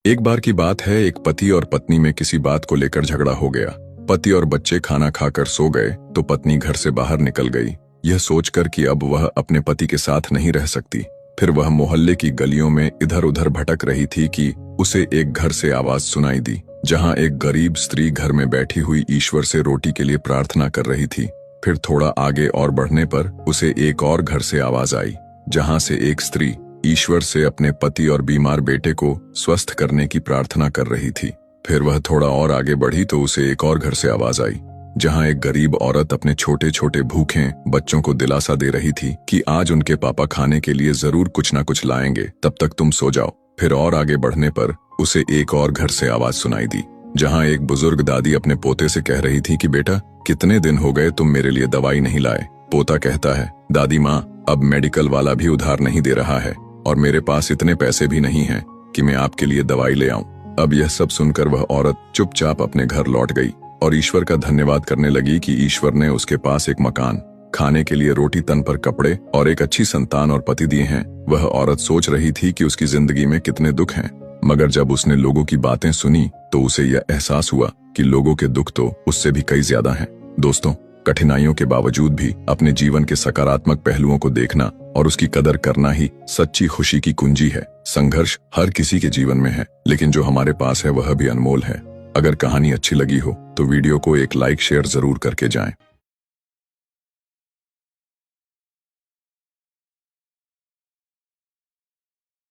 एक बार की बात है, एक पति और पत्नी में किसी बात को लेकर झगड़ा हो गया। पति और बच्चे खाना खाकर सो गए तो पत्नी घर से बाहर निकल गई, यह सोचकर कि अब वह अपने पति के साथ नहीं रह सकती। फिर वह मोहल्ले की गलियों में इधर उधर भटक रही थी कि उसे एक घर से आवाज सुनाई दी, जहां एक गरीब स्त्री घर में बैठी हुई ईश्वर से रोटी के लिए प्रार्थना कर रही थी। फिर थोड़ा आगे और बढ़ने पर उसे एक और घर से आवाज आई, जहां से एक स्त्री ईश्वर से अपने पति और बीमार बेटे को स्वस्थ करने की प्रार्थना कर रही थी। फिर वह थोड़ा और आगे बढ़ी तो उसे एक और घर से आवाज आई, जहां एक गरीब औरत अपने छोटे छोटे भूखे बच्चों को दिलासा दे रही थी कि आज उनके पापा खाने के लिए जरूर कुछ ना कुछ लाएंगे, तब तक तुम सो जाओ। फिर और आगे बढ़ने पर उसे एक और घर से आवाज सुनाई दी, जहां एक बुजुर्ग दादी अपने पोते से कह रही थी कि बेटा, कितने दिन हो गए तुम मेरे लिए दवाई नहीं लाए। पोता कहता है, दादी माँ, अब मेडिकल वाला भी उधार नहीं दे रहा है और मेरे पास इतने पैसे भी नहीं हैं कि मैं आपके लिए दवाई ले आऊं। अब यह सब सुनकर वह औरत चुपचाप अपने घर लौट गई और ईश्वर का धन्यवाद करने लगी कि ईश्वर ने उसके पास एक मकान, खाने के लिए रोटी, तन पर कपड़े और एक अच्छी संतान और पति दिए हैं। वह औरत सोच रही थी कि उसकी जिंदगी में कितने दुख हैं, मगर जब उसने लोगों की बातें सुनी तो उसे यह एहसास हुआ कि लोगों के दुख तो उससे भी कई ज्यादा हैं। दोस्तों, कठिनाइयों के बावजूद भी अपने जीवन के सकारात्मक पहलुओं को देखना और उसकी कदर करना ही सच्ची खुशी की कुंजी है। संघर्ष हर किसी के जीवन में है, लेकिन जो हमारे पास है वह भी अनमोल है। अगर कहानी अच्छी लगी हो तो वीडियो को एक लाइक शेयर जरूर करके जाएं।